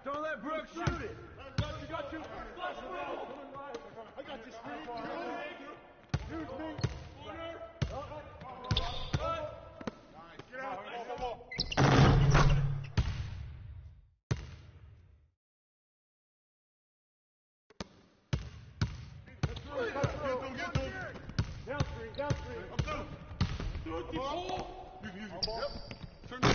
Don't let Brooks shoot it. You got you. I got you, Steve. Use me. Get out. Ball. Get them. Down three. I'm done. Do it, ball. Yep. Turn the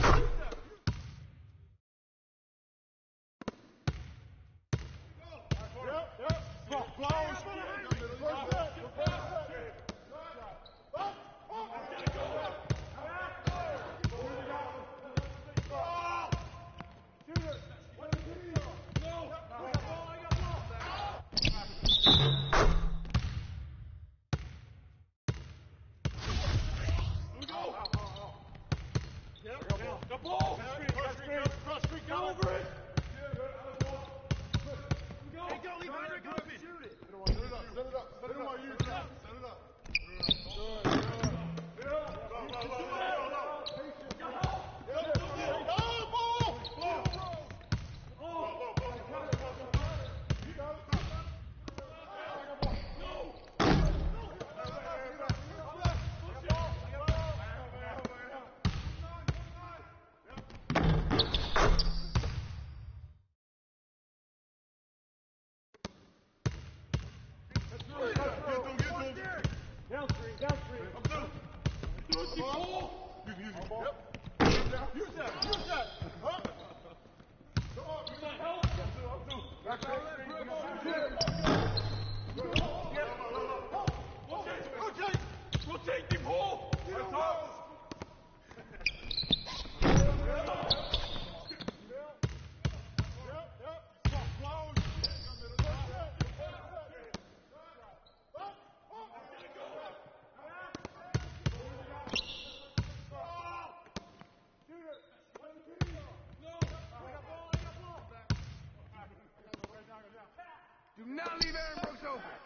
Do not leave Aaron Brooks open.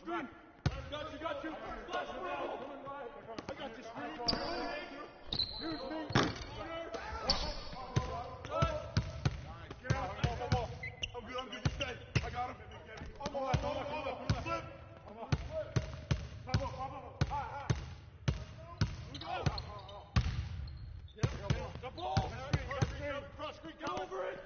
screen. Got you. Flash ball. I got you, screen. Use me. Get out. I'm good. You stay. I got him. I'm on. Flip. Pop up. High. We go. The ball. Cross screen. Get over it.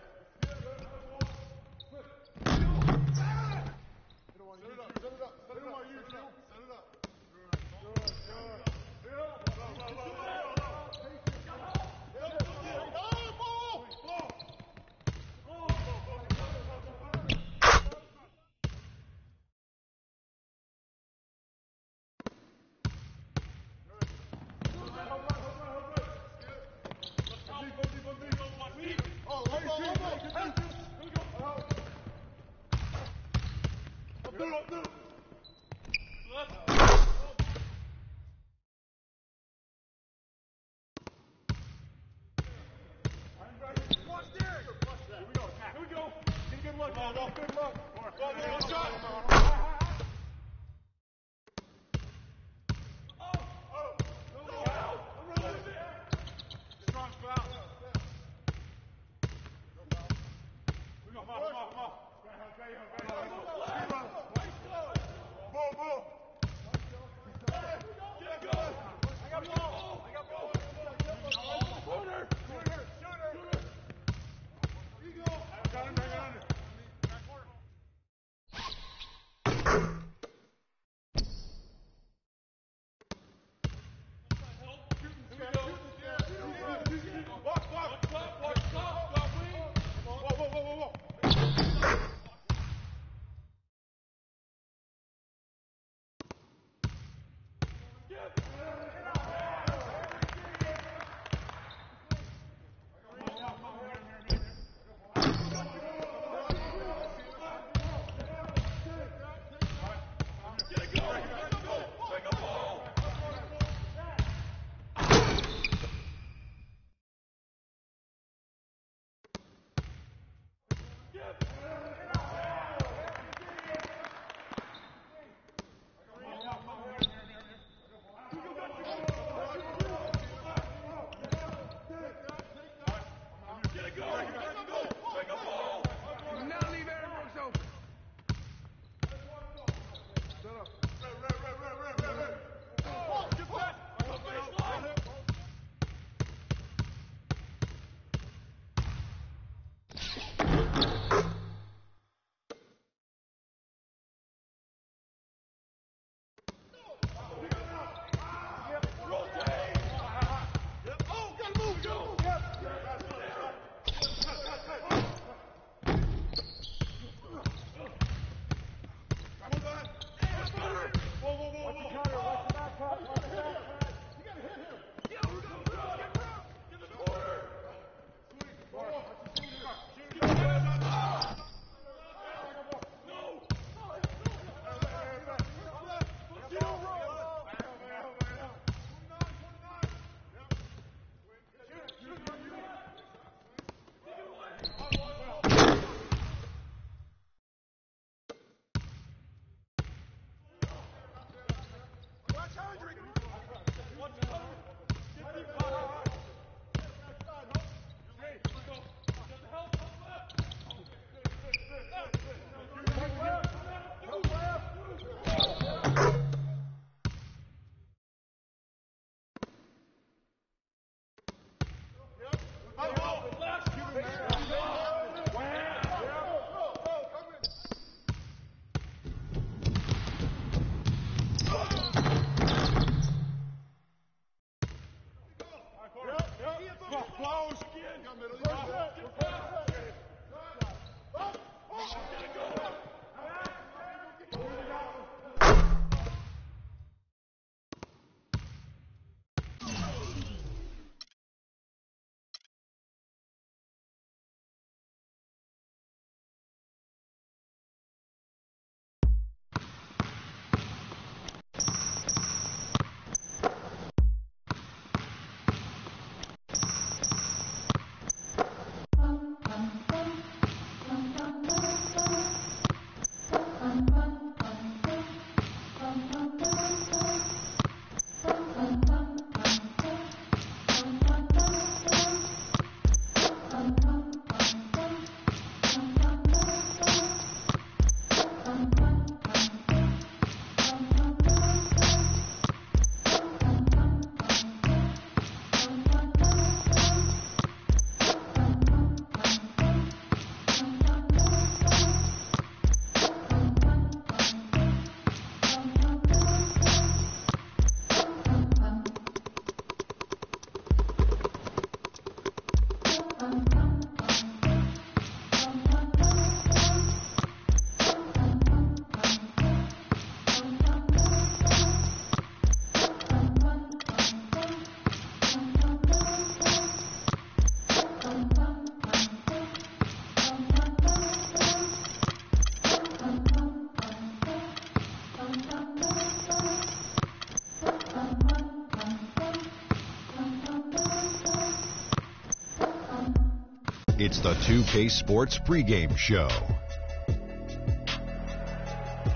It's the 2K Sports pregame show.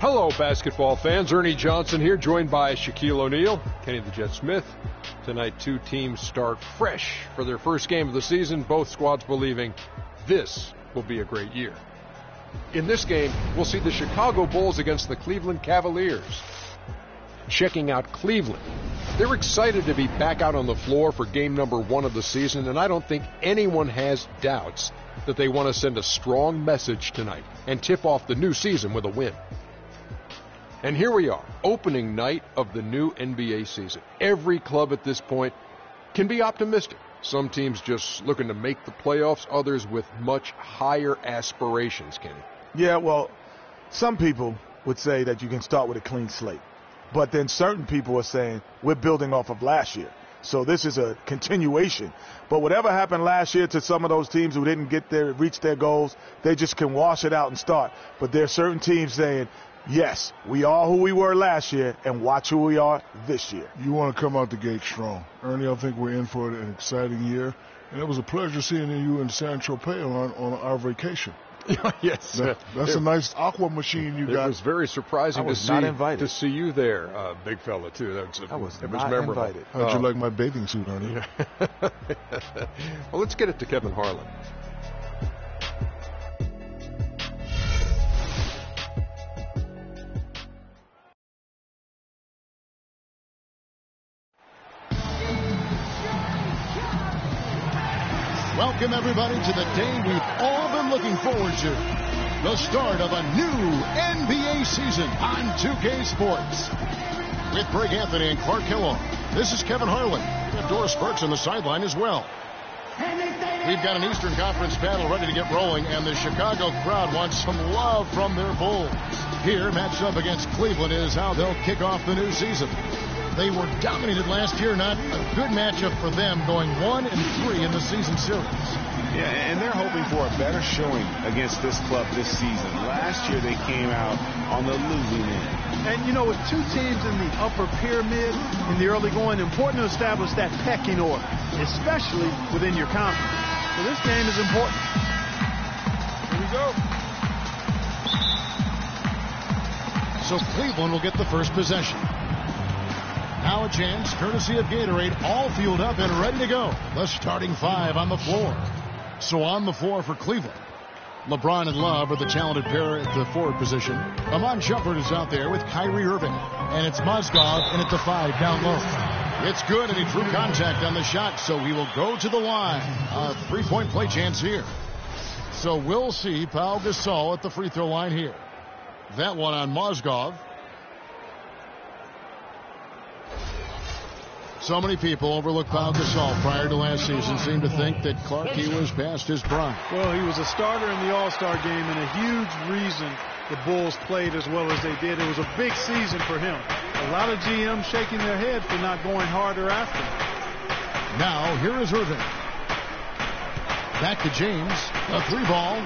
Hello, basketball fans. Ernie Johnson here, joined by Shaquille O'Neal, Kenny the Jet Smith. Tonight, two teams start fresh for their first game of the season, both squads believing this will be a great year. In this game, we'll see the Chicago Bulls against the Cleveland Cavaliers. Checking out Cleveland. They're excited to be back out on the floor for game number 1 of the season, and I don't think anyone has doubts that they want to send a strong message tonight and tip off the new season with a win. And here we are, opening night of the new NBA season. Every club at this point can be optimistic. Some teams just looking to make the playoffs, others with much higher aspirations, Kenny. Yeah, well, some people would say that you can start with a clean slate. But then certain people are saying we're building off of last year. So this is a continuation. But whatever happened last year to some of those teams who didn't reach their goals, they just can wash it out and start. But there are certain teams saying, yes, we are who we were last year, and watch who we are this year. You want to come out the gate strong. Ernie, I think we're in for an exciting year. And it was a pleasure seeing you in San Tropez on our vacation. Yes. That's a nice aqua machine you got. It was very surprising to see you there, big fella, too. I was it was not memorable. invited. How'd you like my bathing suit, Ernie? Yeah. Well, let's get it to Kevin Harlan. Welcome, everybody, to the day we've all been looking forward to. The start of a new NBA season on 2K Sports. With Greg Anthony and Clark Kellogg, this is Kevin Harlan. We have Doris Burks on the sideline as well. We've got an Eastern Conference battle ready to get rolling, and the Chicago crowd wants some love from their Bulls. Here, matched up against Cleveland, is how they'll kick off the new season. They were dominated last year, not a good matchup for them, going 1-3 in the season series. Yeah, and they're hoping for a better showing against this club this season. Last year they came out on the losing end. And, you know, with two teams in the upper pyramid in the early going, important to establish that pecking order, especially within your conference. So this game is important. Here we go. So Cleveland will get the first possession. Now a chance, courtesy of Gatorade, all fueled up and ready to go. The starting 5 on the floor. So on the floor for Cleveland, LeBron and Love are the talented pair at the forward position. Amon Shumpert is out there with Kyrie Irving. And it's Mozgov in at the 5 down low. It's good, and he drew contact on the shot, so he will go to the line. A 3-point play chance here. So we'll see Pau Gasol at the free throw line here. That one on Mozgov. So many people overlooked Pau Gasol prior to last season, seemed to think that Clarkey was past his prime. Well, he was a starter in the All-Star game and a huge reason the Bulls played as well as they did. It was a big season for him. A lot of GMs shaking their head for not going harder after him. Now, here is Irving. Back to James. A 3-ball.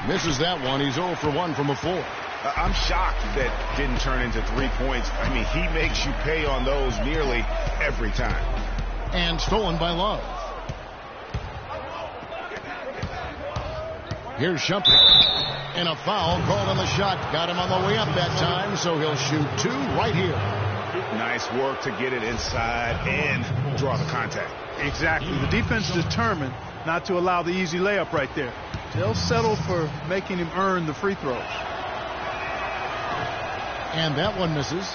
Misses that one. He's 0 for 1 from the floor. I'm shocked that didn't turn into 3 points. I mean, he makes you pay on those nearly every time. And stolen by Love. Here's Shumpert. And a foul called on the shot. Got him on the way up that time, so he'll shoot 2 right here. Nice work to get it inside and draw the contact. Exactly. The defense determined not to allow the easy layup right there. They'll settle for making him earn the free throws. And that one misses.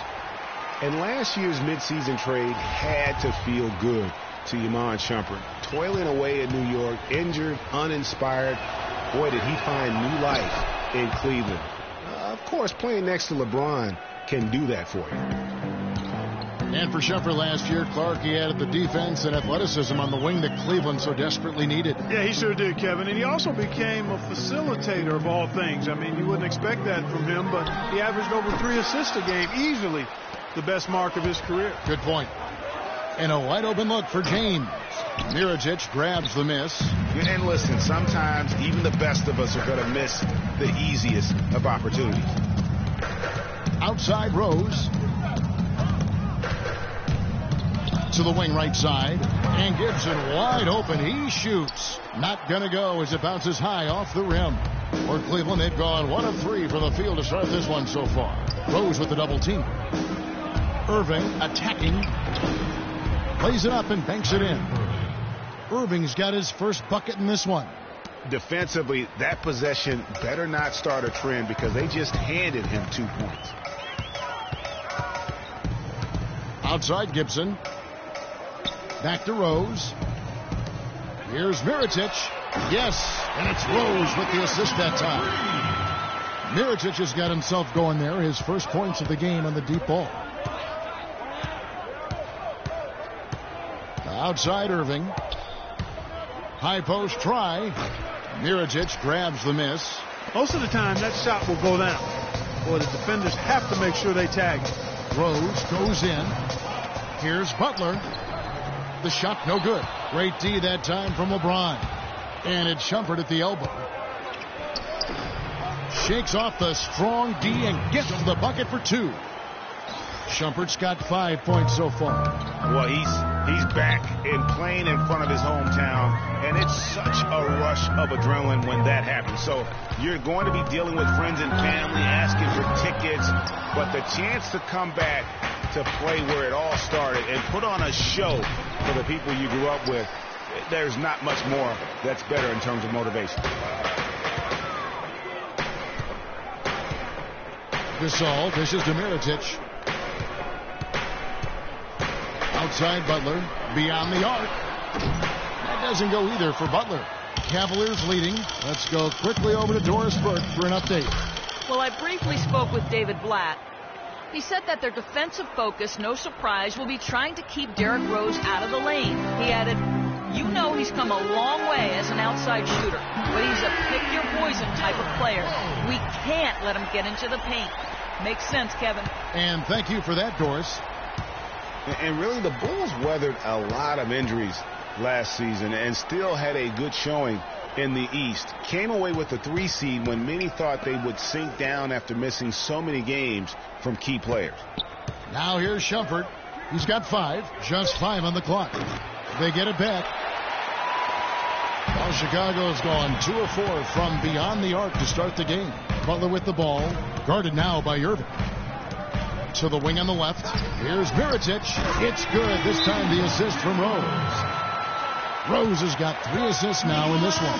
And last year's midseason trade had to feel good to Iman Shumpert. Toiling away in New York, injured, uninspired. Boy, did he find new life in Cleveland. Of course, playing next to LeBron can do that for you. And for Shumpert last year, Clarkey added the defense and athleticism on the wing that Cleveland so desperately needed. Yeah, he sure did, Kevin. And he also became a facilitator of all things. I mean, you wouldn't expect that from him, but he averaged over 3 assists a game, easily the best mark of his career. Good point. And a wide open look for James. Mirotic grabs the miss. And listen, sometimes even the best of us are going to miss the easiest of opportunities. Outside Rose. To the wing right side. And Gibson wide open. He shoots. Not going to go as it bounces high off the rim. For Cleveland, they've gone 1 of 3 from the field to start this one so far. Rose with the double team. Irving attacking. Plays it up and banks it in. Irving's got his first bucket in this one. Defensively, that possession better not start a trend because they just handed him 2 points. Outside Gibson. Back to Rose. Here's Mirotic. Yes, and it's Rose with the assist that time. Mirotic has got himself going there. His first points of the game on the deep ball. Outside Irving. High post try. Mirotic grabs the miss. Most of the time, that shot will go down. Or the defenders have to make sure they tag it. Rose goes in. Here's Butler. The shot no good. Great D that time from LeBron. And it's Shumpert at the elbow. Shakes off the strong D and gets the bucket for 2. Shumpert's got 5 points so far. Well, he's back and playing in front of his hometown, and it's such a rush of adrenaline when that happens. So you're going to be dealing with friends and family asking for tickets, but the chance to come back to play where it all started and put on a show for the people you grew up with, there's not much more that's better in terms of motivation. Gasol dishes to Mirotic. Outside Butler, beyond the arc. That doesn't go either for Butler. Cavaliers leading. Let's go quickly over to Doris Burke for an update. Well, I briefly spoke with David Blatt. He said that their defensive focus, no surprise, will be trying to keep Derrick Rose out of the lane. He added, you know he's come a long way as an outside shooter, but he's a pick-your-poison type of player. We can't let him get into the paint. Makes sense, Kevin. And thank you for that, Doris. And really, the Bulls weathered a lot of injuries last season and still had a good showing in the East. Came away with the 3 seed when many thought they would sink down after missing so many games from key players. Now here's Shumpert. He's got 5. Just 5 on the clock. They get it back. Well, Chicago's gone 2 of 4 from beyond the arc to start the game. Butler with the ball. Guarded now by Irving. To the wing on the left. Here's Mirotic. It's good. This time the assist from Rose. Rose has got 3 assists now in this one.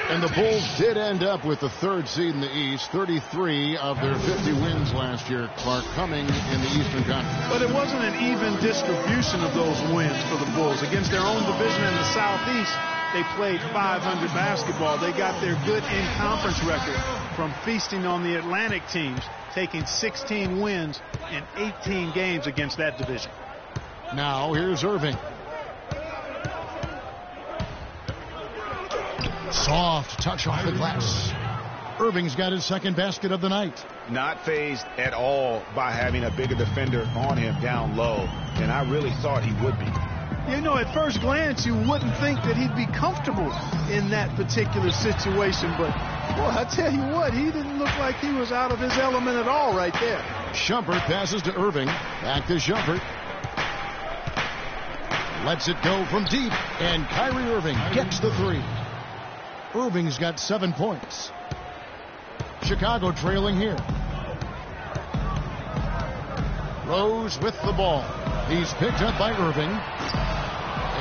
And the Bulls did end up with the 3rd seed in the East. 33 of their 50 wins last year, Clark, coming in the Eastern Conference. But it wasn't an even distribution of those wins for the Bulls. Against their own division in the Southeast, they played 500 basketball. They got their good in-conference record from feasting on the Atlantic teams, taking 16 wins in 18 games against that division. Now here's Irving. Soft touch off the glass. Irving's got his 2nd basket of the night. Not fazed at all by having a bigger defender on him down low, and I really thought he would be. You know, at first glance, you wouldn't think that he'd be comfortable in that particular situation, but, boy, I tell you what, he didn't look like he was out of his element at all right there. Shumpert passes to Irving. Back to Shumpert. Lets it go from deep, and Kyrie Irving gets the 3. Irving's got 7 points. Chicago trailing here. Rose with the ball. He's picked up by Irving.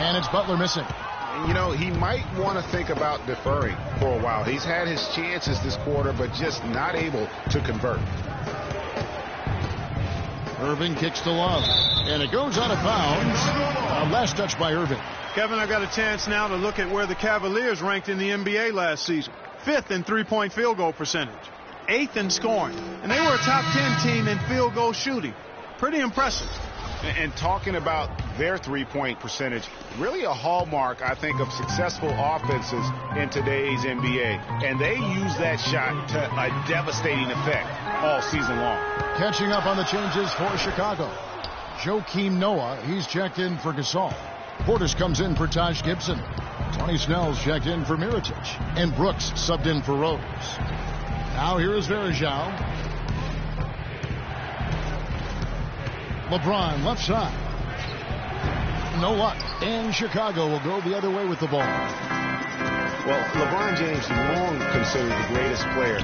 And it's Butler missing. You know, he might want to think about deferring for a while. He's had his chances this quarter, but just not able to convert. Irving kicks to Love. And it goes out of bounds. Last touch by Irving. Kevin, I got a chance now to look at where the Cavaliers ranked in the NBA last season. 5th in three-point field goal percentage. 8th in scoring. And they were a top 10 team in field goal shooting. Pretty impressive. And talking about their three-point percentage, really a hallmark, I think, of successful offenses in today's NBA. And they use that shot to a devastating effect all season long. Catching up on the changes for Chicago. Joakim Noah, he's checked in for Gasol. Portis comes in for Taj Gibson. Tony Snell's checked in for Mirotic. And Brooks subbed in for Rose. Now here is Varejao. LeBron left side. no luck. And Chicago will go the other way with the ball. Well, LeBron James, long considered the greatest player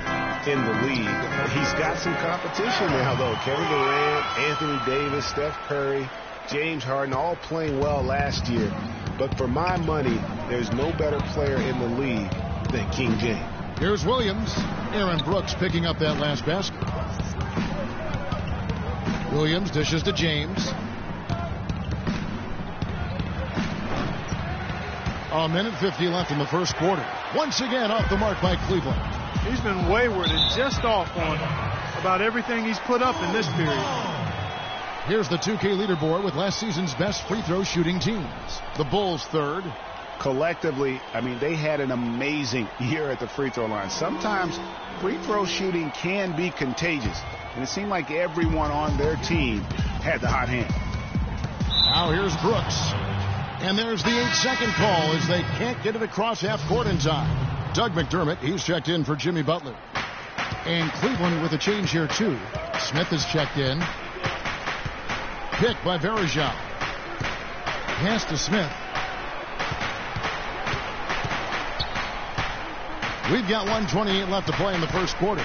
in the league. He's got some competition now, though. Kevin Durant, Anthony Davis, Steph Curry, James Harden, all playing well last year. But for my money, there's no better player in the league than King James. Here's Williams. Aaron Brooks picking up that last basket. Williams dishes to James. A minute 50 left in the first quarter. Once again off the mark by Cleveland. He's been wayward and just off on about everything he's put up in this period. Here's the 2K leaderboard with last season's best free throw shooting teams. The Bulls third. Collectively, I mean, they had an amazing year at the free throw line. Sometimes free throw shooting can be contagious, and it seemed like everyone on their team had the hot hand. Now here's Brooks. And there's the 8-second call as they can't get it across half court in time. Doug McDermott, he's checked in for Jimmy Butler. And Cleveland with a change here, too. Smith is checked in. Pick by Varejao. Pass to Smith. We've got 1:28 left to play in the first quarter.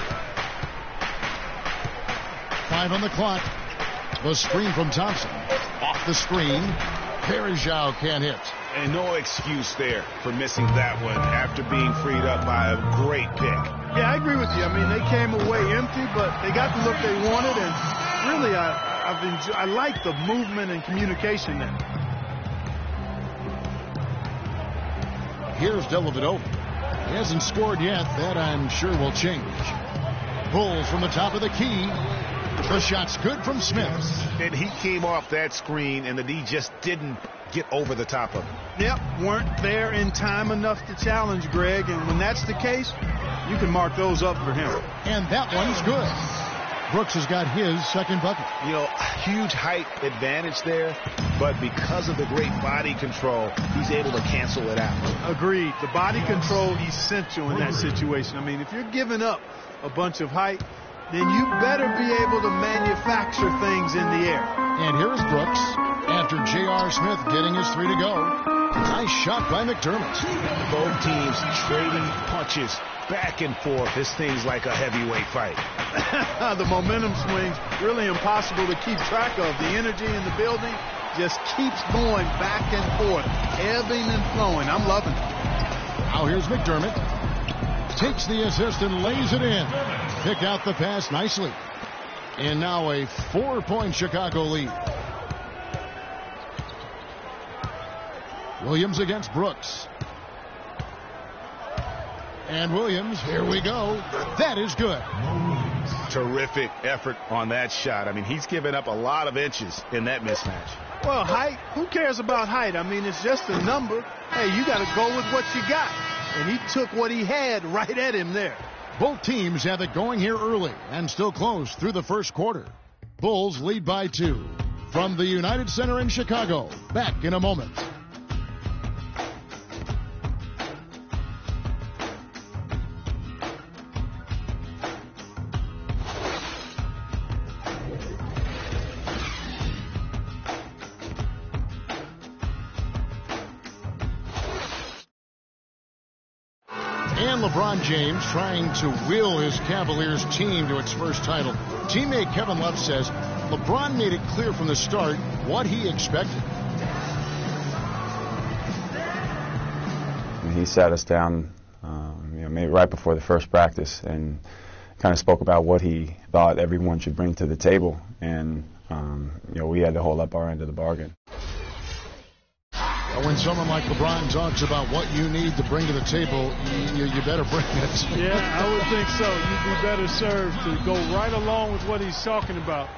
5 on the clock. The screen from Thompson. Off the screen. Varejao can't hit. And no excuse there for missing that one after being freed up by a great pick. Yeah, I agree with you. I mean, they came away empty, but they got the look they wanted, and really, I like the movement and communication there. Here's Dellavedova. He hasn't scored yet. That, I'm sure, will change. Bulls from the top of the key. The shot's good from Smith. And he came off that screen, and the D just didn't get over the top of him. Yep, weren't there in time enough to challenge Greg, and when that's the case, you can mark those up for him. And that one's good. Brooks has got his second bucket. You know, huge height advantage there, but because of the great body control, he's able to cancel it out. Agreed. The body control essential in that situation. I mean, if you're giving up a bunch of height, then you better be able to manufacture things in the air. And here's Brooks after J.R. Smith getting his 3 to go. Nice shot by McDermott. Both teams trading punches back and forth. This thing's like a heavyweight fight. The momentum swings really impossible to keep track of. The energy in the building just keeps going back and forth, ebbing and flowing. I'm loving it. Now here's McDermott. Takes the assist and lays it in. Pick out the pass nicely. And now a 4-point Chicago lead. Williams against Brooks. And Williams, here we go. That is good. Terrific effort on that shot. I mean, he's given up a lot of inches in that mismatch. Well, height, who cares about height? I mean, it's just a number. Hey, you got to go with what you got. And he took what he had right at him there. Both teams have it going here early and still close through the first quarter. Bulls lead by 2. From the United Center in Chicago, back in a moment. And LeBron James trying to will his Cavaliers team to its first title. Teammate Kevin Love says LeBron made it clear from the start what he expected. He sat us down maybe right before the first practice and kind of spoke about what he thought everyone should bring to the table. And we had to hold up our end of the bargain. When someone like LeBron talks about what you need to bring to the table, you better bring it. Yeah, I would think so. You'd be better served to go right along with what he's talking about.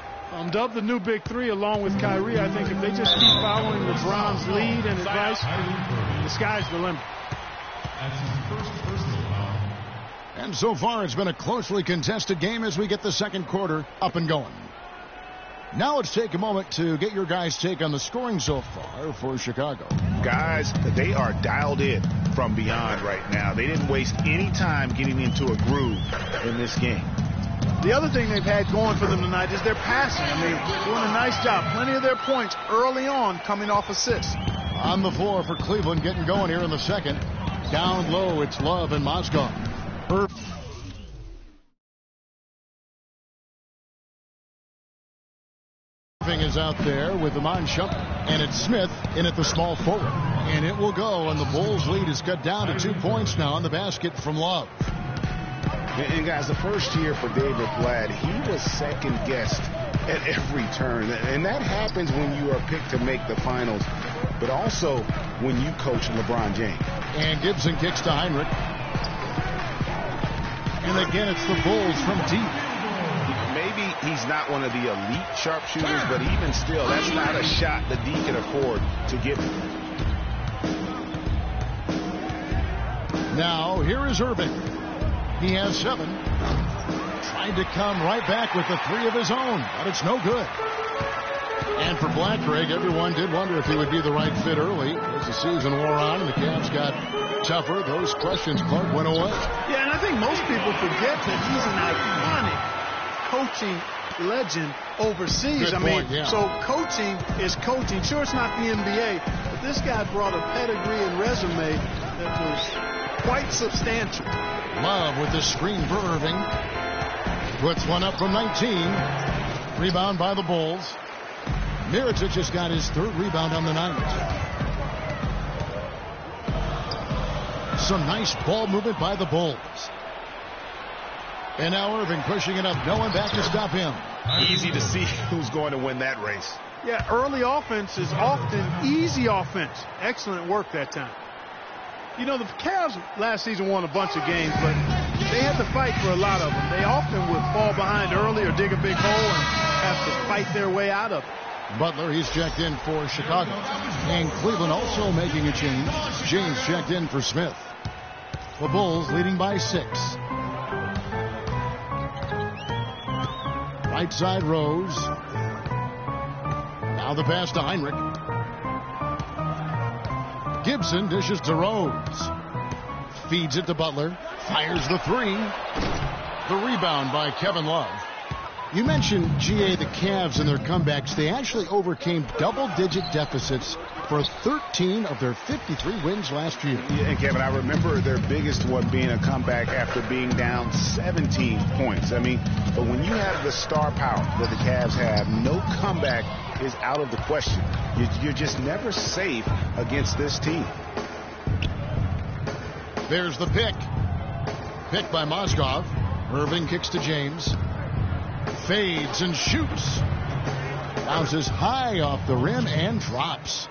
Dubbed the new Big Three along with Kyrie. I think if they just keep following LeBron's lead and advice, the sky's the limit. And so far, it's been a closely contested game as we get the second quarter up and going. Now let's take a moment to get your guys' take on the scoring so far for Chicago. Guys, they are dialed in from beyond right now. They didn't waste any time getting into a groove in this game. The other thing they've had going for them tonight is their passing. I mean, doing a nice job. Plenty of their points early on coming off assists. On the floor for Cleveland, getting going here in the second. Down low, it's Love and Mozgov. Irving is out there with Iman Shumpert, and it's Smith in at the small forward. And it will go, and the Bulls' lead is cut down to 2 points now on the basket from Love. And guys, the first year for David Blatt, he was second-guessed at every turn. And that happens when you are picked to make the finals, but also when you coach LeBron James. And Gibson kicks to Heinrich. And again, it's the Bulls from deep. Maybe he's not one of the elite sharpshooters, but even still, that's not a shot that D can afford to give him. Now, here is Irving. He has 7. Tried to come right back with the 3 of his own, but it's no good. And for Black, Greg, everyone did wonder if he would be the right fit early. As the season wore on and the Cavs got tougher, those questions, Clark, went away. Yeah, and I think most people forget that he's an iconic coaching legend overseas. Good point, yeah. So coaching is coaching. Sure, it's not the NBA, but this guy brought a pedigree and resume that was quite substantial. Love with the screen for Irving. Puts one up from 19. Rebound by the Bulls. Mirotic just got his 3rd rebound on the night. Some nice ball movement by the Bulls. And now Irving pushing it up. No one back to stop him. Easy to see who's going to win that race. Yeah, early offense is often easy offense. Excellent work that time. You know, the Cavs last season won a bunch of games, but they had to fight for a lot of them. They often would fall behind early or dig a big hole and have to fight their way out of it. Butler, he's checked in for Chicago. And Cleveland also making a change. James checked in for Smith. The Bulls leading by 6. Right side Rose. Now the pass to Heinrich. Gibson dishes to Rose. Feeds it to Butler. Fires the 3. The rebound by Kevin Love. You mentioned, GA, the Cavs and their comebacks. They actually overcame double-digit deficits for 13 of their 53 wins last year. Yeah, and Kevin, I remember their biggest one being a comeback after being down 17 points. I mean, but when you have the star power that the Cavs have, no comeback is out of the question. You're just never safe against this team. There's the pick. Pick by Mozgov. Irving kicks to James. Fades and shoots. Bounces high off the rim and drops.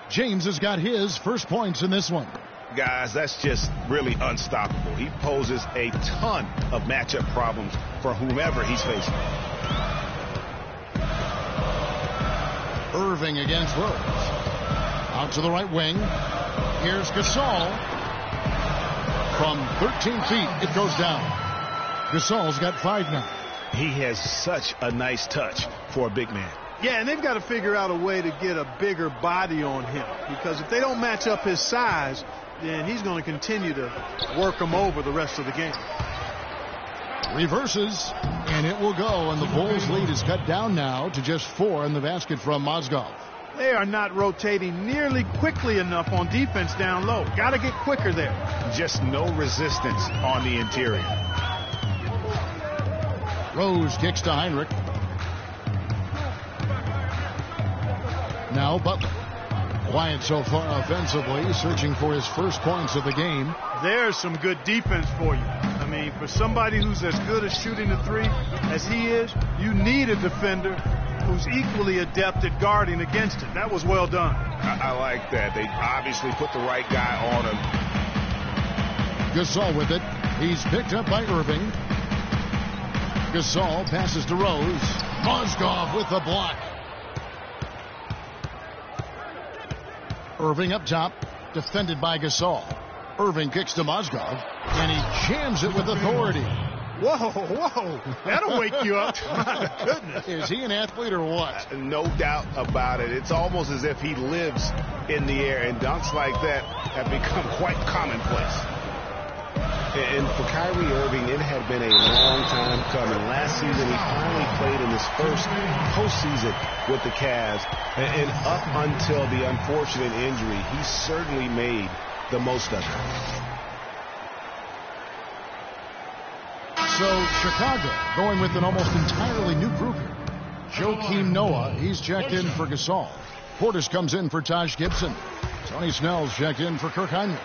James has got his first points in this one. Guys, that's just really unstoppable. He poses a ton of matchup problems for whomever he's facing. Irving against Rose. Out to the right wing. Here's Gasol. From 13 feet, it goes down. Gasol's got 5 now. He has such a nice touch for a big man. Yeah, and they've got to figure out a way to get a bigger body on him, because if they don't match up his size, then he's going to continue to work him over the rest of the game. Reverses, and it will go, and the Bulls' lead is cut down now to just 4 in the basket from Mozgov. They are not rotating nearly quickly enough on defense down low. Got to get quicker there. Just no resistance on the interior. Rose kicks to Heinrich. Now Butler. Quiet so far offensively, searching for his first points of the game. There's some good defense for you. I mean, for somebody who's as good at shooting the 3 as he is, you need a defender who's equally adept at guarding against it. That was well done. I like that. They obviously put the right guy on him. Gasol with it. He's picked up by Irving. Gasol passes to Rose. Mozgov with the block. Irving up top, defended by Gasol. Irving kicks to Mozgov, and he jams it with authority. Whoa. That'll wake you up. My goodness. Is he an athlete or what? No doubt about it. It's almost as if he lives in the air, and dunks like that have become quite commonplace. And for Kyrie Irving, it had been a long time coming. Last season, he finally played in his first postseason with the Cavs. And up until the unfortunate injury, he certainly made the most of it. So Chicago going with an almost entirely new group here. Joakim Noah, he's checked in for Gasol. Portis comes in for Taj Gibson. Tony Snell's checked in for Kirk Heinrich.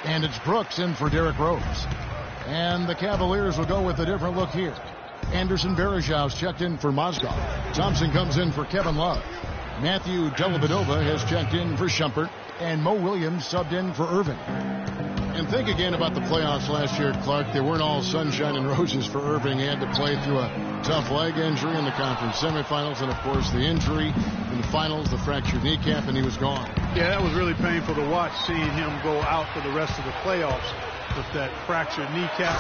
And it's Brooks in for Derrick Rose. And the Cavaliers will go with a different look here. Anderson Varejau's checked in for Mozgov. Thompson comes in for Kevin Love. Matthew Dellavedova has checked in for Shumpert. And Mo Williams subbed in for Irving. And think again about the playoffs last year, Clark. They weren't all sunshine and roses for Irving. He had to play through a tough leg injury in the conference semifinals, and of course the injury in the finals, the fractured kneecap, and he was gone. Yeah, that was really painful to watch, seeing him go out for the rest of the playoffs with that fractured kneecap,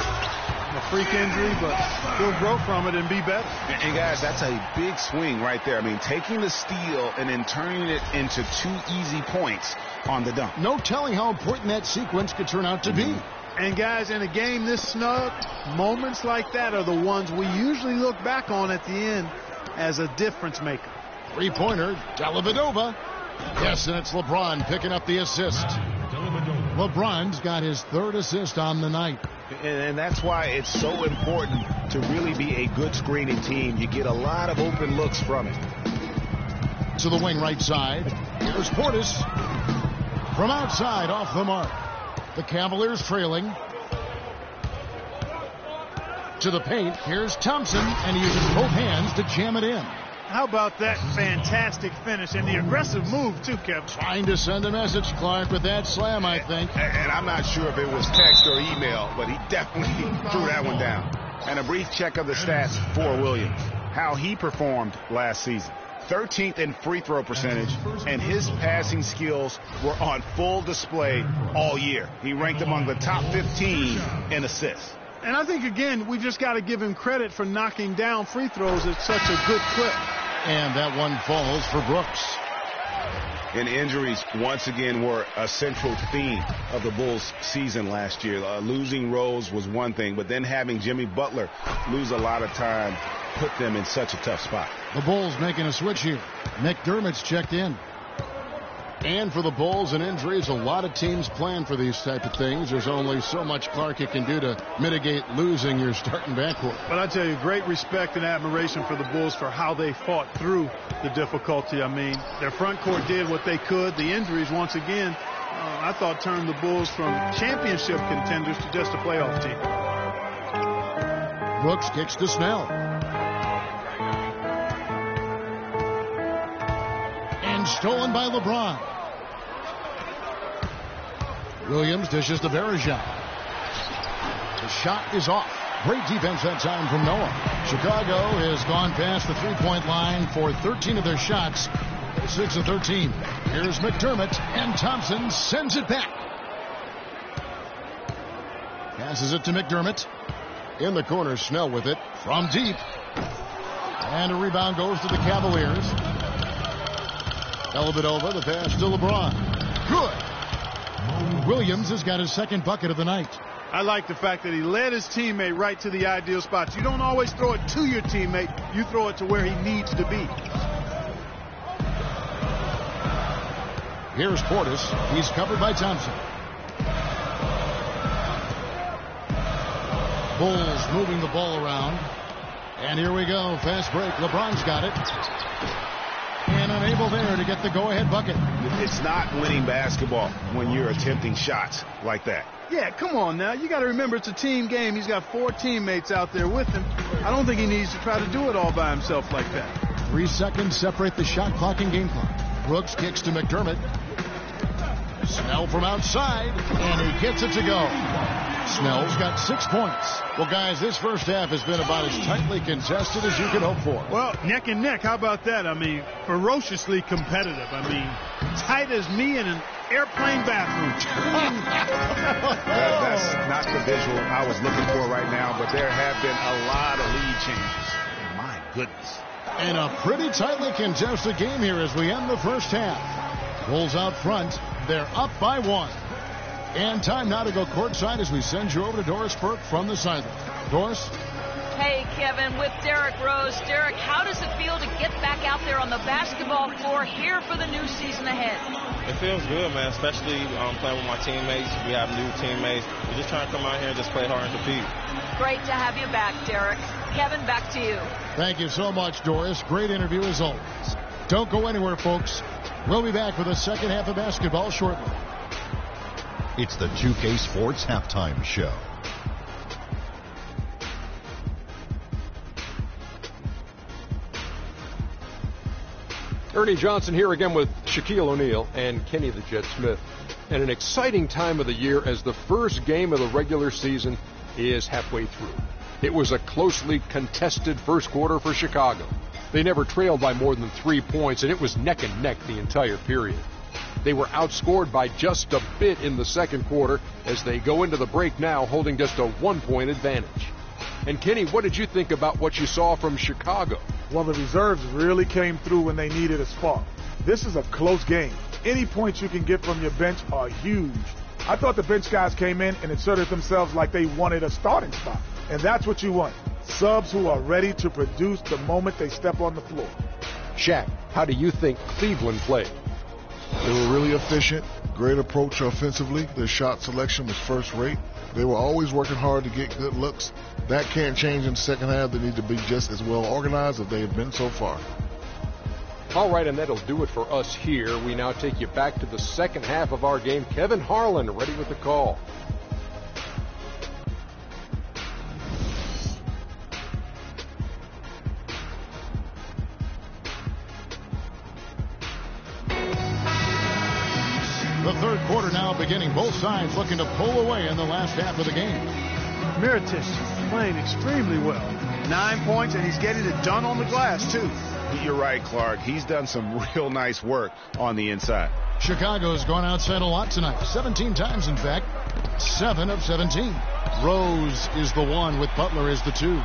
a freak injury, but he'll grow from it and be better. And guys, that's a big swing right there. I mean, taking the steal and then turning it into 2 easy points on the dunk. No telling how important that sequence could turn out to be. And guys, in a game this snug, moments like that are the ones we usually look back on at the end as a difference maker. Three-pointer, Dellavedova. Yes, and it's LeBron picking up the assist. LeBron's got his 3rd assist on the night. And that's why it's so important to really be a good screening team. You get a lot of open looks from it. To the wing right side. Here's Portis. From outside, off the mark. The Cavaliers trailing. To the paint. Here's Thompson, and he uses both hands to jam it in. How about that fantastic finish and the aggressive move, too, Kevin? Trying to send a message, Clark, with that slam, I think. And I'm not sure if it was text or email, but he definitely threw that one down. And a brief check of the stats for Williams. How he performed last season. 13th in free throw percentage, and his passing skills were on full display all year. He ranked among the top 15 in assists. And I think, again, we just got to give him credit for knocking down free throws at such a good clip. And that one falls for Brooks. And injuries, once again, were a central theme of the Bulls' season last year. Losing Rose was one thing, but then having Jimmy Butler lose a lot of time put them in such a tough spot. The Bulls making a switch here. McDermott's checked in. And for the Bulls and injuries, a lot of teams plan for these type of things. There's only so much Clark you can do to mitigate losing your starting backcourt. But I tell you, great respect and admiration for the Bulls for how they fought through the difficulty. I mean, their front court did what they could. The injuries, once again, I thought turned the Bulls from championship contenders to just a playoff team. Brooks kicks to Snell. And stolen by LeBron. Williams dishes to Varejao. The shot is off. Great defense that time from Noah. Chicago has gone past the three-point line for 13 of their shots. 6 of 13. Here's McDermott, and Thompson sends it back. Passes it to McDermott. In the corner, Snell with it from deep. And a rebound goes to the Cavaliers. Dellavedova, the pass to LeBron. Good. Williams has got his 2nd bucket of the night. I like the fact that he led his teammate right to the ideal spots. You don't always throw it to your teammate. You throw it to where he needs to be. Here's Portis. He's covered by Thompson. Bulls moving the ball around. And here we go. Fast break. LeBron's got it. And unable there to get the go-ahead bucket. It's not winning basketball when you're attempting shots like that. Yeah, come on now. You got to remember it's a team game. He's got 4 teammates out there with him. I don't think he needs to try to do it all by himself like that. 3 seconds separate the shot clock and game clock. Brooks kicks to McDermott. Snell from outside, and he gets it to go. Snell's got 6 points. Well, guys, this first half has been about as tightly contested as you could hope for. Well, neck and neck. How about that? I mean, ferociously competitive. I mean, tight as me in an airplane bathroom. That's not the visual I was looking for right now, but there have been a lot of lead changes. My goodness. And a pretty tightly contested game here as we end the first half. Bulls out front. They're up by 1. And time now to go courtside as we send you over to Doris Burke from the sideline. Doris? Hey, Kevin, with Derrick Rose. Derrick, how does it feel to get back out there on the basketball floor here for the new season ahead? It feels good, man, especially playing with my teammates. We have new teammates. We're just trying to come out here and just play hard and compete. Great to have you back, Derrick. Kevin, back to you. Thank you so much, Doris. Great interview as always. Don't go anywhere, folks. We'll be back for the second half of basketball shortly. It's the 2K Sports Halftime Show. Ernie Johnson here again with Shaquille O'Neal and Kenny the Jet Smith. And an exciting time of the year as the first game of the regular season is halfway through. It was a closely contested first quarter for Chicago. They never trailed by more than 3 points, and it was neck and neck the entire period. They were outscored by just a bit in the second quarter as they go into the break now holding just a 1-point advantage. And Kenny, what did you think about what you saw from Chicago? Well, the reserves really came through when they needed a spark. This is a close game. Any points you can get from your bench are huge. I thought the bench guys came in and inserted themselves like they wanted a starting spot. And that's what you want. Subs who are ready to produce the moment they step on the floor. Shaq, how do you think Cleveland played? They were really efficient, great approach offensively. Their shot selection was first rate. They were always working hard to get good looks. That can't change in the second half. They need to be just as well organized as they have been so far. All right, and that'll do it for us here. We now take you back to the second half of our game. Kevin Harlan ready with the call. The third quarter now beginning. Both sides looking to pull away in the last half of the game. Mirotic playing extremely well. 9 points, and he's getting it done on the glass, too. You're right, Clark. He's done some real nice work on the inside. Chicago's gone outside a lot tonight. 17 times, in fact. 7 of 17. Rose is the 1 with Butler as the 2.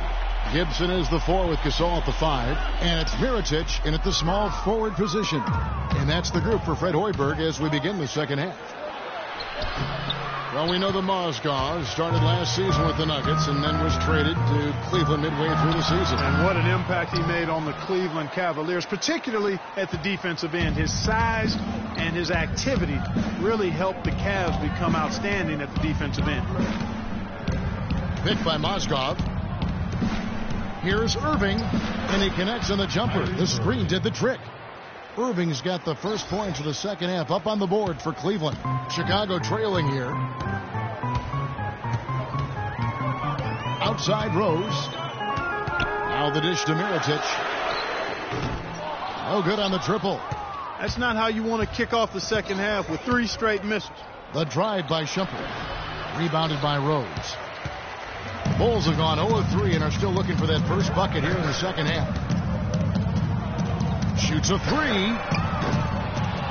Gibson is the 4 with Gasol at the 5. And it's Mirotic in at the small forward position. And that's the group for Fred Hoiberg as we begin the second half. Well, we know the Mozgov started last season with the Nuggets and then was traded to Cleveland midway through the season. And what an impact he made on the Cleveland Cavaliers, particularly at the defensive end. His size and his activity really helped the Cavs become outstanding at the defensive end. Picked by Mozgov. Here's Irving, and he connects on the jumper. The screen did the trick. Irving's got the first points of the second half up on the board for Cleveland. Chicago trailing here. Outside Rose. Now the dish to Mirotic. No good on the triple. That's not how you want to kick off the second half with 3 straight misses. The drive by Shumpert. Rebounded by Rose. Bulls have gone 0-3 and are still looking for that first bucket here in the second half. Shoots a 3.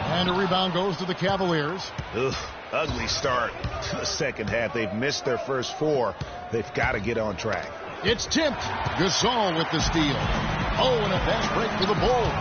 And a rebound goes to the Cavaliers. Ugh, ugly start to the second half. They've missed their first 4. They've got to get on track. It's tipped. Gasol with the steal. Oh, and a fast break for the Bulls.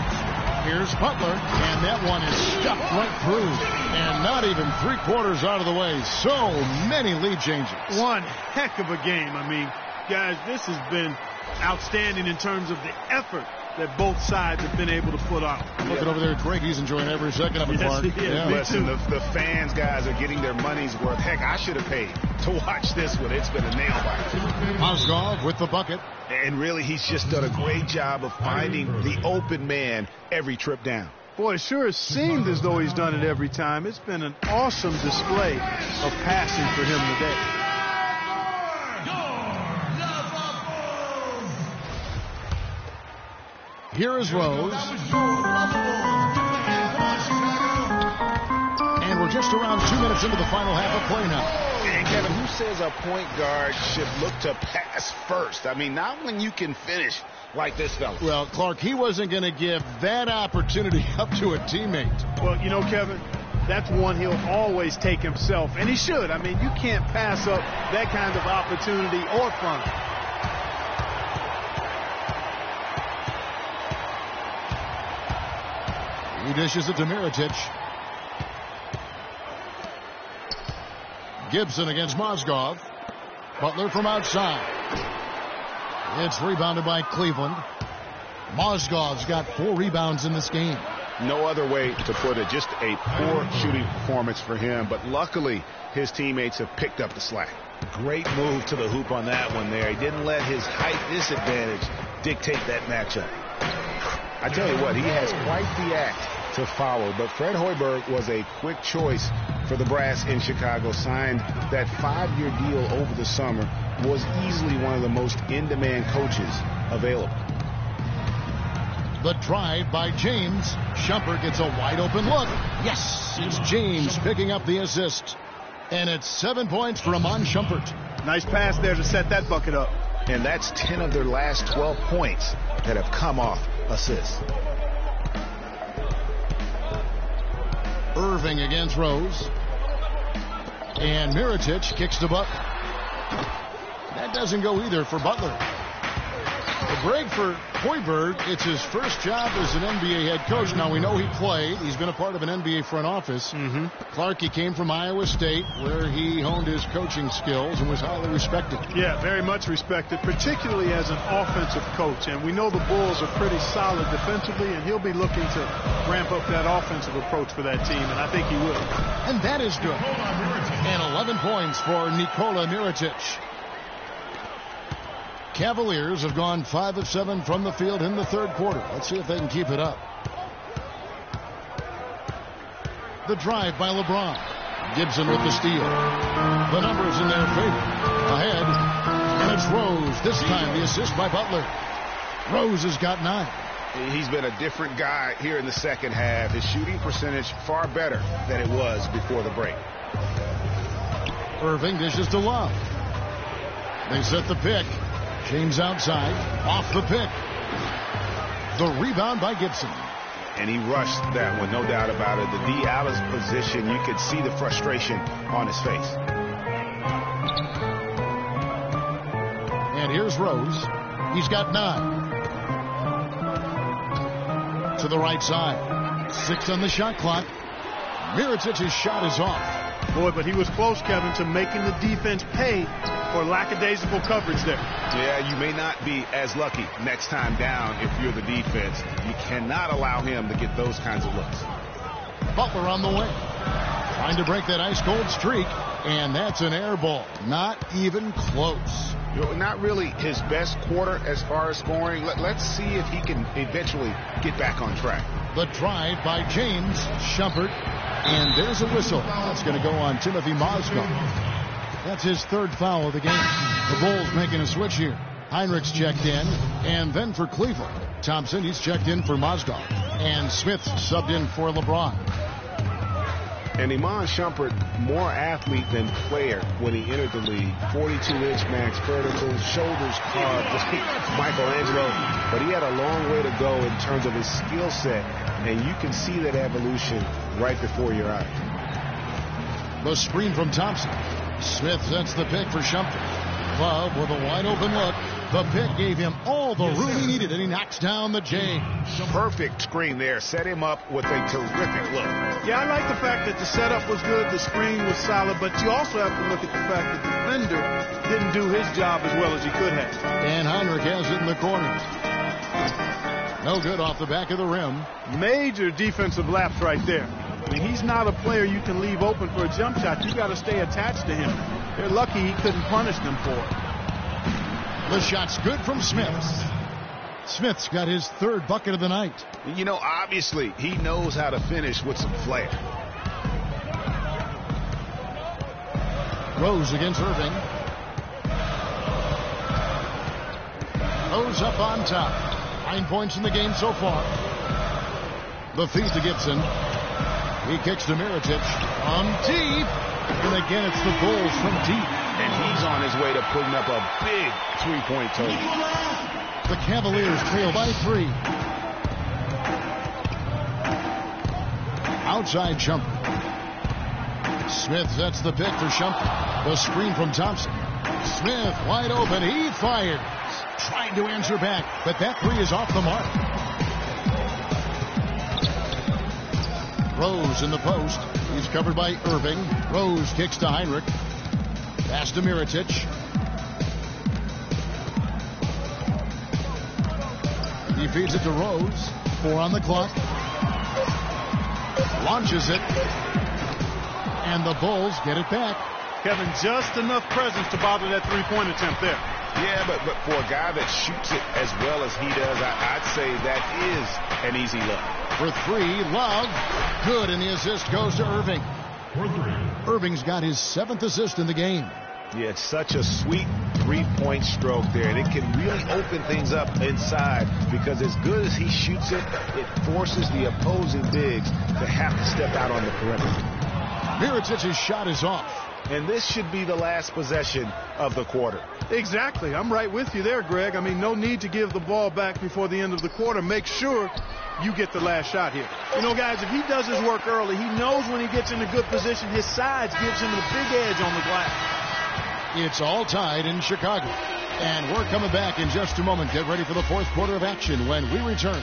Here's Butler, and that one is stuffed right through. And not even 3/4 out of the way. So many lead changes. One heck of a game. I mean, guys, this has been outstanding in terms of the effort that both sides have been able to put on. Looking over there at Craig, he's enjoying every second of it, Clark. Yeah. Listen, the fans, guys, are getting their money's worth. Heck, I should have paid to watch this one. It's been a nail biter. Mozgov with the bucket. And really, he's just done a great job of finding the open man every trip down. Boy, it sure has seemed as though he's done it every time. It's been an awesome display of passing for him today. Here is Rose. And we're just around 2 minutes into the final half of play now. And Kevin, who says a point guard should look to pass first? I mean, not when you can finish like this fella. Well, Clark, he wasn't going to give that opportunity up to a teammate. Well, you know, Kevin, that's one he'll always take himself. And he should. I mean, you can't pass up that kind of opportunity or fun. He dishes it to Mirotic. Gibson against Mozgov. Butler from outside. It's rebounded by Cleveland. Mozgov's got 4 rebounds in this game. No other way to put it. Just a poor shooting performance for him. But luckily, his teammates have picked up the slack. Great move to the hoop on that one there. He didn't let his height disadvantage dictate that matchup. I tell you what, he has quite the act to follow. But Fred Hoiberg was a quick choice for the brass in Chicago. Signed that 5-year deal over the summer. Was easily one of the most in-demand coaches available. The drive by James. Shumpert gets a wide open look. Yes, it's James picking up the assist. And it's 7 points for Iman Shumpert. Nice pass there to set that bucket up. And that's 10 of their last 12 points that have come off assists. Irving against Rose. And Mirotic kicks to Butler. That doesn't go either for Butler. The break for Hoiberg. It's his first job as an NBA head coach. Now, we know he played. He's been a part of an NBA front office. Clarkie came from Iowa State, where he honed his coaching skills and was highly respected. Yeah, very much respected, particularly as an offensive coach. And we know the Bulls are pretty solid defensively, and he'll be looking to ramp up that offensive approach for that team, and I think he will. And that is good. And 11 points for Nikola Mirotic. Cavaliers have gone 5 of 7 from the field in the third quarter. Let's see if they can keep it up. The drive by LeBron. Gibson with the steal. The numbers in their favor. Ahead. And it's Rose. This time the assist by Butler. Rose has got 9. He's been a different guy here in the second half. His shooting percentage far better than it was before the break. Irving dishes to Love. They set the pick. James outside, off the pick. The rebound by Gibson. And he rushed that one, no doubt about it. The D out of position, you could see the frustration on his face. And here's Rose. He's got 9. To the right side. 6 on the shot clock. Mirotic's shot is off. Boy, but he was close, Kevin, to making the defense pay for lackadaisical coverage there. Yeah, you may not be as lucky next time down if you're the defense. You cannot allow him to get those kinds of looks. Butler on the way. Trying to break that ice-cold streak, and that's an air ball. Not even close. Not really his best quarter as far as scoring. Let's see if he can eventually get back on track. The drive by James. Shumpert. And there's a whistle. That's going to go on Timothy Mozgov. That's his 3rd foul of the game. The Bulls making a switch here. Heinrich's checked in. And then for Cleveland, Thompson, he's checked in for Mozgov. And Smith subbed in for LeBron. And Iman Shumpert, more athlete than player when he entered the league. 42-inch max vertical, shoulders carved like Michelangelo. But he had a long way to go in terms of his skill set. And you can see that evolution right before your eyes. The screen from Thompson. Smith sets the pick for Shumpert. Love with a wide open look. The pick gave him all the room he needed, and he knocks down the J. Perfect screen there. Set him up with a terrific look. Yeah, I like the fact that the setup was good, the screen was solid, but you also have to look at the fact that the defender didn't do his job as well as he could have. And Heinrich has it in the corner. No good off the back of the rim. Major defensive lapse right there. I mean, he's not a player you can leave open for a jump shot. You got to stay attached to him. They're lucky he couldn't punish them for it. The shot's good from Smith. Smith's got his 3rd bucket of the night. You know, obviously, he knows how to finish with some flair. Rose against Irving. Rose up on top. 9 points in the game so far. The feed to Gibson. He kicks to Mirotic from deep. And again, it's the Bulls from deep. And he's on his way to putting up a big 3-point total. The Cavaliers trail by 3. Outside Shumpert. Smith sets the pick for Shumpert. The screen from Thompson. Smith wide open. He fires. Trying to answer back, but that 3 is off the mark. Rose in the post. He's covered by Irving. Rose kicks to Heinrich. Pass to Mirotic. He feeds it to Rose. 4 on the clock. Launches it. And the Bulls get it back. Kevin, just enough presence to bother that three-point attempt there. Yeah, but for a guy that shoots it as well as he does, I'd say that is an easy look. For 3, Love. Good, and the assist goes to Irving. Irving's got his 7th assist in the game. Yeah, it's such a sweet three-point stroke there, and it can really open things up inside because as good as he shoots it, it forces the opposing bigs to have to step out on the perimeter. Mirotic's shot is off. And this should be the last possession of the quarter. Exactly. I'm right with you there, Greg. I mean, no need to give the ball back before the end of the quarter. Make sure you get the last shot here. You know, guys, if he does his work early, he knows when he gets in a good position, his size gives him a big edge on the glass. It's all tied in Chicago. And we're coming back in just a moment. Get ready for the 4th quarter of action when we return.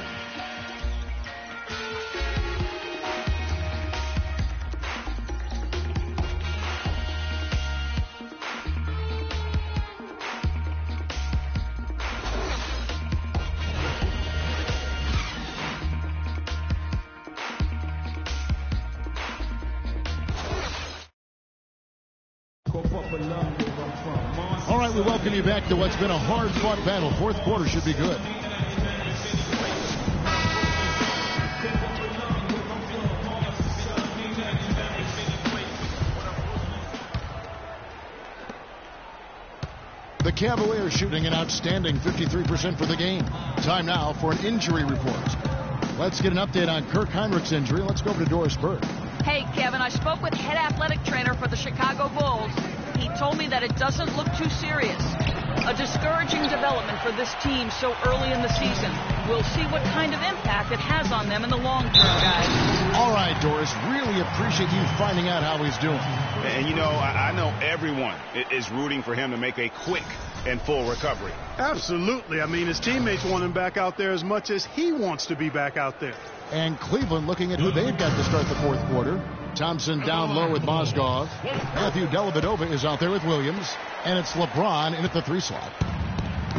All right, we welcome you back to what's been a hard-fought battle. 4th quarter should be good. The Cavaliers shooting an outstanding 53% for the game. Time now for an injury report. Let's get an update on Kirk Heinrich's injury. Let's go over to Doris Berg. Hey, Kevin, I spoke with head athletic trainer for the Chicago Bulls. He told me that it doesn't look too serious. A discouraging development for this team so early in the season. We'll see what kind of impact it has on them in the long term, guys. All right, Doris, really appreciate you finding out how he's doing. And, you know, I know everyone is rooting for him to make a quick and full recovery. Absolutely. I mean, his teammates want him back out there as much as he wants to be back out there. And Cleveland looking at who they've got to start the 4th quarter. Thompson down low with Mozgov. Matthew Dellavedova is out there with Williams. And it's LeBron in at the 3 slot.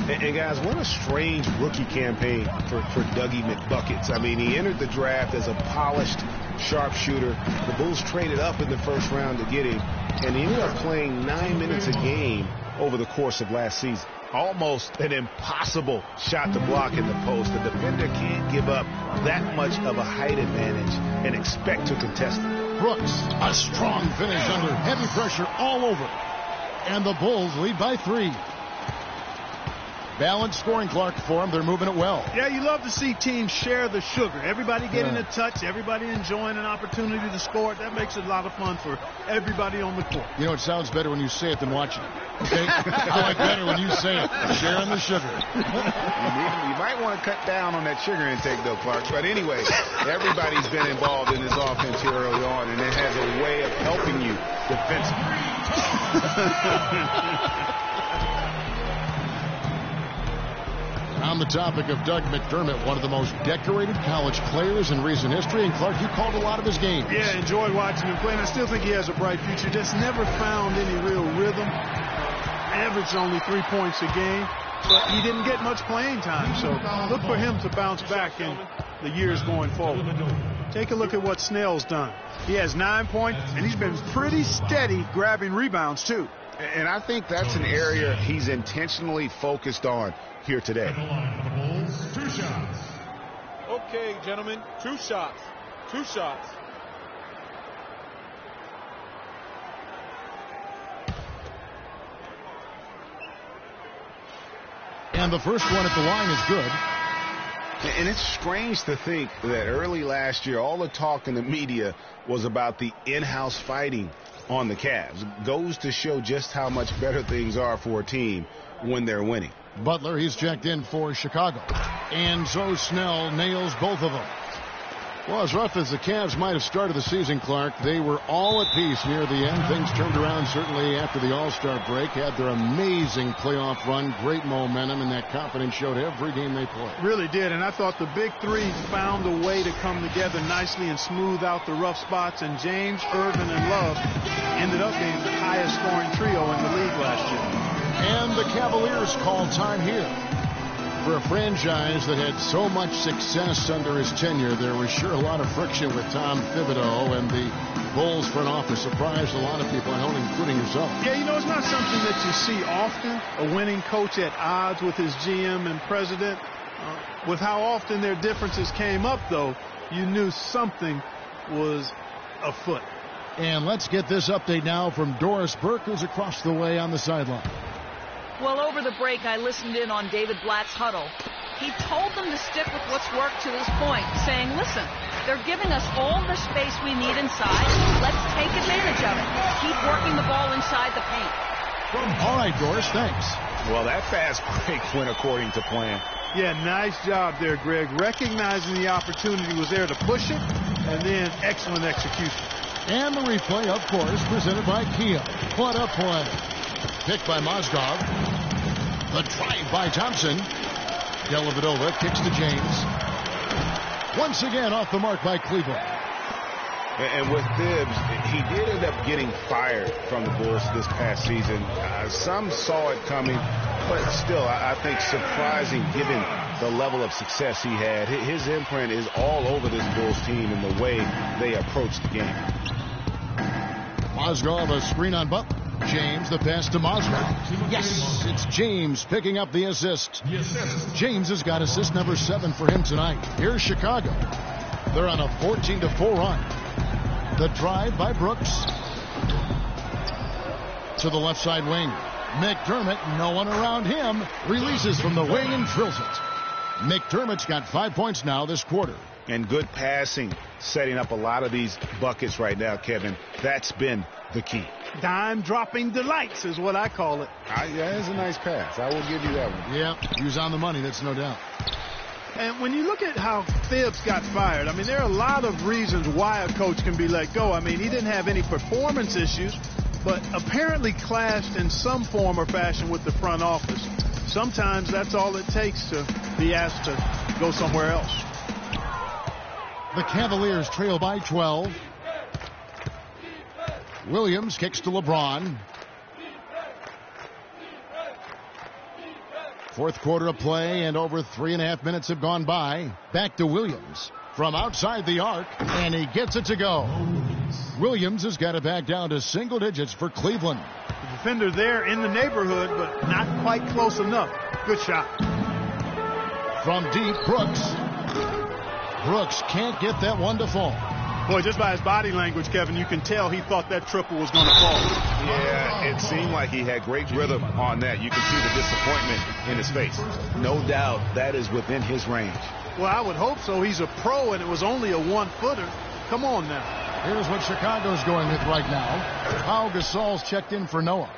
And guys, what a strange rookie campaign for Dougie McBuckets. I mean, he entered the draft as a polished sharpshooter. The Bulls traded up in the 1st round to get him. And he ended up playing 9 minutes a game over the course of last season. Almost an impossible shot to block in the post. The defender can't give up that much of a height advantage and expect to contest it. Brooks, a strong finish under heavy pressure all over. And the Bulls lead by 3. Balanced scoring, Clark, for them. They're moving it well. Yeah, you love to see teams share the sugar. Everybody getting a touch, everybody enjoying an opportunity to score. That makes it a lot of fun for everybody on the court. You know, it sounds better when you say it than watching it. Okay? I like better when you say it. Sharing the sugar. You might want to cut down on that sugar intake, though, Clark. But anyway, everybody's been involved in this offense here early on, and it has a way of helping you defensively. On the topic of Doug McDermott, one of the most decorated college players in recent history, and Clark, you called a lot of his games. Yeah, enjoyed watching him play, and I still think he has a bright future. Just never found any real rhythm. Averaged only 3 points a game, but he didn't get much playing time. So look for him to bounce back in the years going forward. Take a look at what Snell's done. He has 9 points, and he's been pretty steady grabbing rebounds, too. And I think that's an area he's intentionally focused on here today. 2 shots. Okay, gentlemen, 2 shots. 2 shots. And the first one at the line is good. And it's strange to think that early last year, all the talk in the media was about the in-house fighting on the Cavs. Goes to show just how much better things are for a team when they're winning. Butler, he's checked in for Chicago. And so Snell nails both of them. Well, as rough as the Cavs might have started the season, Clark, they were all at peace near the end. Things turned around certainly after the All-Star break. Had their amazing playoff run, great momentum, and that confidence showed every game they played. Really did, and I thought the big three found a way to come together nicely and smooth out the rough spots. And James, Irvin, and Love ended up being the highest scoring trio in the league last year. And the Cavaliers call time here. For a franchise that had so much success under his tenure, there was sure a lot of friction with Tom Thibodeau, and the Bulls front office surprised a lot of people, including yourself. Yeah, you know, it's not something that you see often, a winning coach at odds with his GM and president. With how often their differences came up, though, you knew something was afoot. And let's get this update now from Doris Burke, who's across the way on the sideline. Well, over the break, I listened in on David Blatt's huddle. He told them to stick with what's worked to this point, saying, listen, they're giving us all the space we need inside. Let's take advantage of it. Keep working the ball inside the paint. All right, Doris, thanks. Well, that fast break went according to plan. Yeah, nice job there, Greg. Recognizing the opportunity was there to push it, and then excellent execution. And the replay, of course, presented by Kia. What a play. Picked by Mozgov. The drive by Thompson. Dellavedova kicks to James. Once again off the mark by Cleveland. And with Thibs, he did end up getting fired from the Bulls this past season. Some saw it coming, but still, I think surprising given the level of success he had. His imprint is all over this Bulls team in the way they approach the game. Mozgov, a screen on Butler. James, the pass to Mozgov. Yes, it's James picking up the assist. James has got assist number 7 for him tonight. Here's Chicago. They're on a 14-4 run. The drive by Brooks. To the left side wing. McDermott, no one around him, releases from the wing and drills it. McDermott's got 5 points now this quarter. And good passing, setting up a lot of these buckets right now, Kevin. That's been the key. Dime-dropping delights is what I call it. Yeah, it's a nice pass. I will give you that one. Yeah, he was on the money, that's no doubt. And when you look at how Thibs got fired, I mean, there are a lot of reasons why a coach can be let go. I mean, he didn't have any performance issues, but apparently clashed in some form or fashion with the front office. Sometimes that's all it takes to be asked to go somewhere else. The Cavaliers trail by 12. Williams kicks to LeBron. Fourth quarter of play, and over 3.5 minutes have gone by. Back to Williams from outside the arc, and he gets it to go. Williams has got it back down to single digits for Cleveland. The defender there in the neighborhood, but not quite close enough. Good shot. From deep, Brooks. Brooks can't get that one to fall. Boy, just by his body language, Kevin, you can tell he thought that triple was going to fall. Yeah, it seemed like he had great rhythm on that. You can see the disappointment in his face. No doubt that is within his range. Well, I would hope so. He's a pro, and it was only a one-footer. Come on now. Here's what Chicago's going with right now. Pau Gasol's checked in for Noah.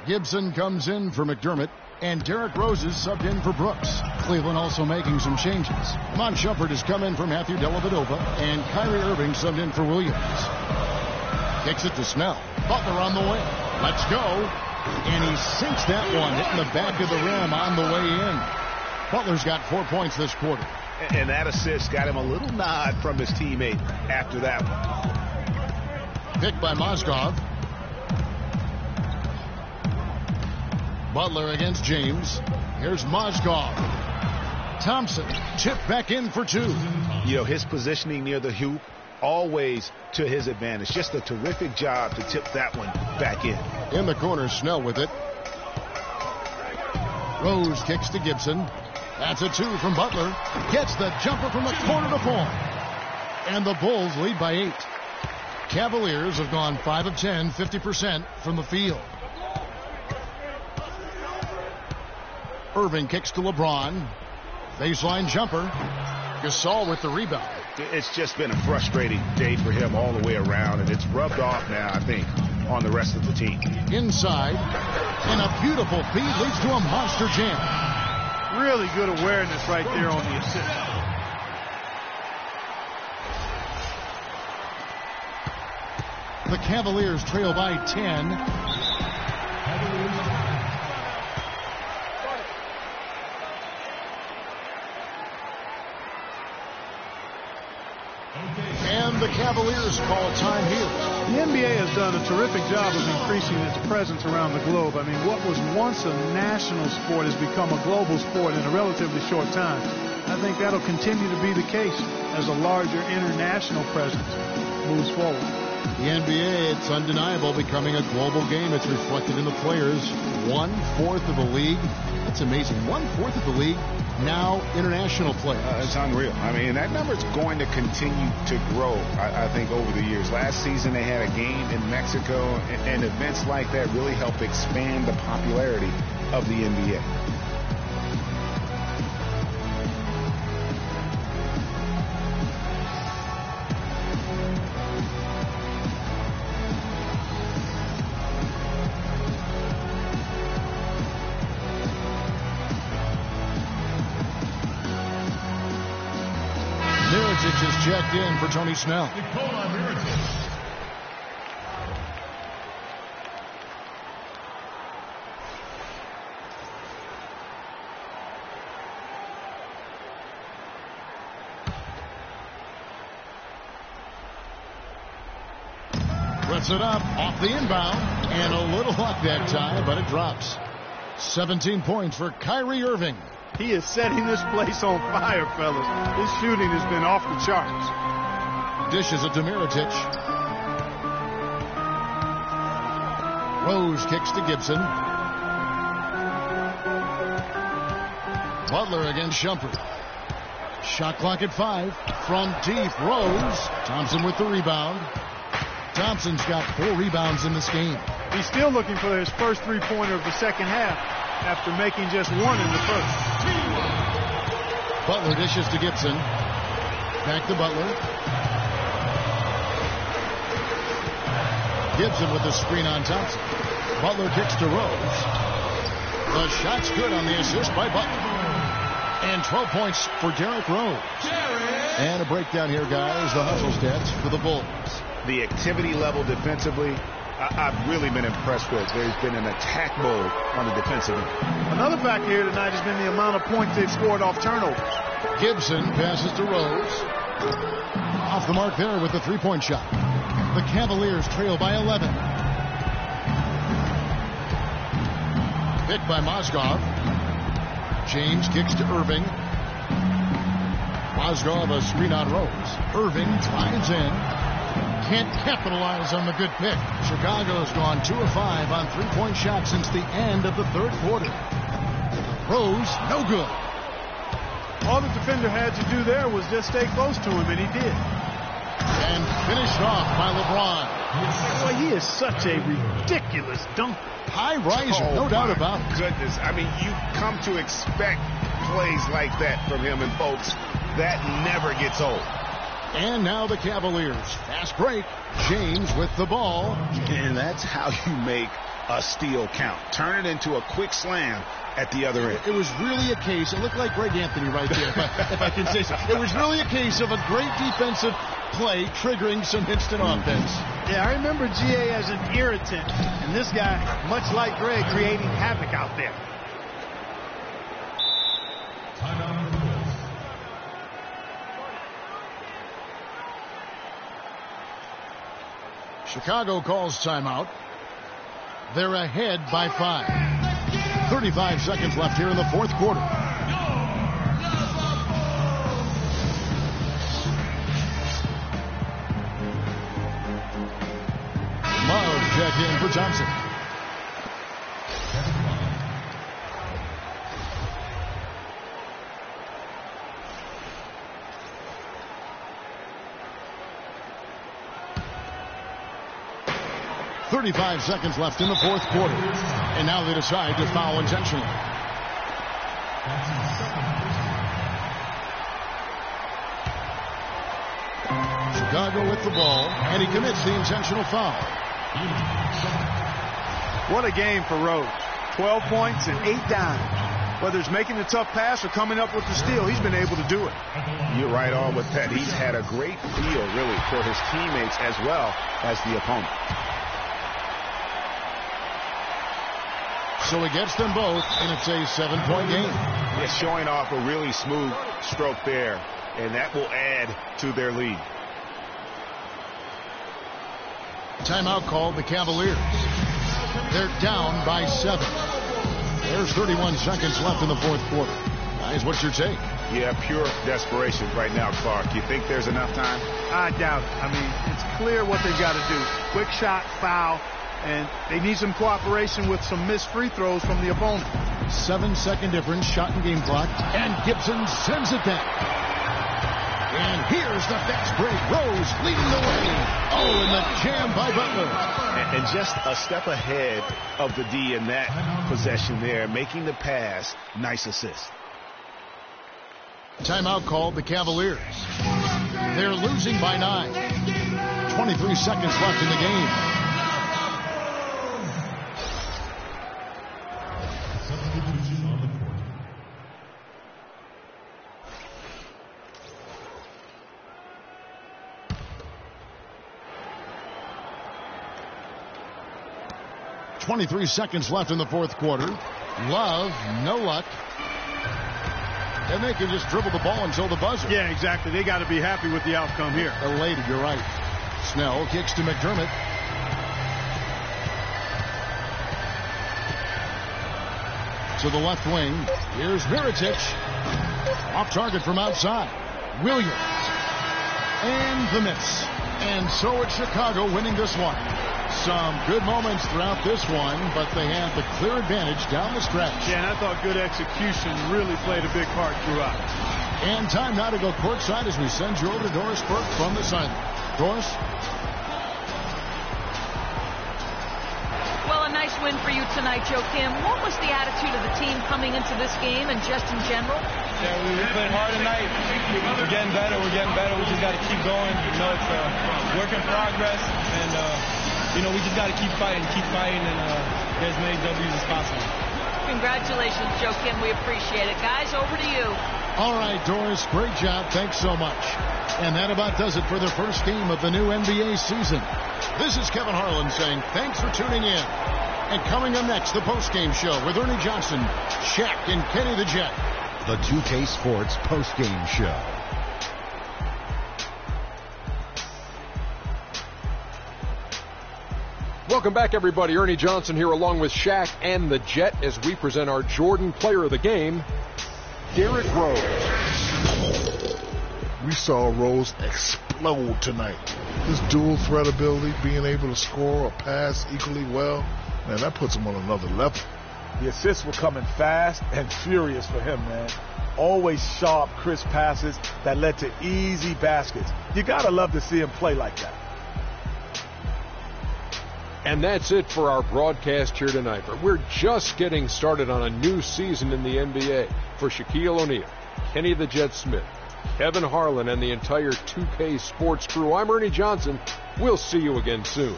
Gibson comes in for McDermott. And Derrick Rose is subbed in for Brooks. Cleveland also making some changes. Mon Shumpert has come in for Matthew Dellavedova, and Kyrie Irving subbed in for Williams. Kicks it to Snell. Butler on the wing. Let's go. And he sinks that one, hitting the back of the rim on the way in. Butler's got 4 points this quarter. And that assist got him a little nod from his teammate after that one. Picked by Mozgov. Butler against James. Here's Mozgov. Thompson tipped back in for 2. You know, his positioning near the hoop, always to his advantage. Just a terrific job to tip that one back in. In the corner, Snell with it. Rose kicks to Gibson. That's a 2 from Butler. Gets the jumper from the corner to fall. And the Bulls lead by 8. Cavaliers have gone 5 of 10, 50% from the field. Irving kicks to LeBron. Baseline jumper. Gasol with the rebound. It's just been a frustrating day for him all the way around, and it's rubbed off now, I think, on the rest of the team. Inside, and a beautiful feed leads to a monster jam. Really good awareness right there on the assist. The Cavaliers trail by 10. And the Cavaliers call time here. The NBA has done a terrific job of increasing its presence around the globe. I mean, what was once a national sport has become a global sport in a relatively short time. I think that'll continue to be the case as a larger international presence moves forward. The NBA, it's undeniable, becoming a global game. It's reflected in the players. 1/4 of the league. That's amazing. 1/4 of the league now international players. It's unreal. I mean, that number is going to continue to grow, I think, over the years. Last season they had a game in Mexico, and events like that really helped expand the popularity of the NBA. Is checked in for Tony Snell. Puts it up off the inbound, and a little luck that time, but it drops. 17 points for Kyrie Irving. He is setting this place on fire, fellas. His shooting has been off the charts. Dishes it to Mirotic. Rose kicks to Gibson. Butler against Shumpert. Shot clock at 5. From deep, Rose. Thompson with the rebound. Thompson's got 4 rebounds in this game. He's still looking for his first three-pointer of the second half after making just 1 in the first. Butler dishes to Gibson. Back to Butler. Gibson with the screen on Thompson. Butler kicks to Rose. The shot's good on the assist by Butler. And 12 points for Derrick Rose. And a breakdown here, guys. The hustle stats for the Bulls. The activity level defensively, I've really been impressed with. There's been an attack mode on the defensive end. Another factor here tonight has been the amount of points they've scored off turnovers. Gibson passes to Rose. Off the mark there with the three-point shot. The Cavaliers trail by 11. Picked by Mozgov. James kicks to Irving. Mozgov a screen on Rose. Irving drives in. Can't capitalize on the good pick. Chicago's gone 2 of 5 on three-point shots since the end of the third quarter. Rose, no good. All the defender had to do there was just stay close to him, and he did. And finished off by LeBron. Boy, he is such a ridiculous dunker. High riser, no doubt about it. Goodness, I mean, you come to expect plays like that from him, and folks, that never gets old. And now the Cavaliers. Fast break. James with the ball. And that's how you make a steal count. Turn it into a quick slam at the other end. It was really a case. It looked like Greg Anthony right there, if I can say so. It was really a case of a great defensive play triggering some instant offense. Yeah, I remember GA as an irritant. And this guy, much like Greg, creating havoc out there. Chicago calls timeout. They're ahead by 5. 35 seconds left here in the fourth quarter. Love checked in for Johnson. .35 seconds left in the fourth quarter. And now they decide to foul intentionally. Chicago with the ball, and he commits the intentional foul. What a game for Rose. 12 points and 8 dimes. Whether it's making the tough pass or coming up with the steal, he's been able to do it. You're right on with that. He's had a great feel, really, for his teammates as well as the opponent. So he gets them both, and it's a 7-point game. It's showing off a really smooth stroke there, and that will add to their lead. Timeout called the Cavaliers. They're down by 7. There's 31 seconds left in the fourth quarter. Guys, what's your take? Yeah, pure desperation right now, Clark. You think there's enough time? I doubt it. I mean, it's clear what they've got to do. Quick shot, foul, and they need some cooperation with some missed free throws from the opponent. 7-second difference, shot and game clock, and Gibson sends it back. And here's the fast break. Rose leading the way. Oh, and the jam by Butler. And just a step ahead of the D in that possession there, making the pass. Nice assist. Timeout called the Cavaliers. They're losing by 9. 23 seconds left in the game. .23 seconds left in the fourth quarter. Love, no luck. And they can just dribble the ball until the buzzer. Yeah, exactly. They got to be happy with the outcome here. Elated, you're right. Snell kicks to McDermott. To the left wing. Here's Mirotic. Off target from outside. Williams. And the miss. And so it's Chicago winning this one. Some good moments throughout this one, but they have the clear advantage down the stretch. Yeah, and I thought good execution really played a big part throughout. And time now to go courtside as we send you over to Doris Burke from the sideline. Doris? Well, a nice win for you tonight, Joe Kim. What was the attitude of the team coming into this game and just in general? Yeah, we played hard tonight. We're getting better. We just got to keep going. You know, it's a work in progress, and you know, we just got to keep fighting, and get as many W's as possible. Congratulations, Joe Kim. We appreciate it. Guys, over to you. All right, Doris, great job. Thanks so much. And that about does it for the first game of the new NBA season. This is Kevin Harlan saying thanks for tuning in. And coming up next, the postgame show with Ernie Johnson, Shaq, and Kenny the Jet. The 2K Sports postgame show. Welcome back, everybody. Ernie Johnson here along with Shaq and the Jet as we present our Jordan Player of the Game, Derrick Rose. We saw Rose explode tonight. His dual threat ability, being able to score or pass equally well, man, that puts him on another level. The assists were coming fast and furious for him, man. Always sharp, crisp passes that led to easy baskets. You got to love to see him play like that. And that's it for our broadcast here tonight. But we're just getting started on a new season in the NBA. For Shaquille O'Neal, Kenny the Jet Smith, Kevin Harlan, and the entire 2K Sports crew, I'm Ernie Johnson. We'll see you again soon.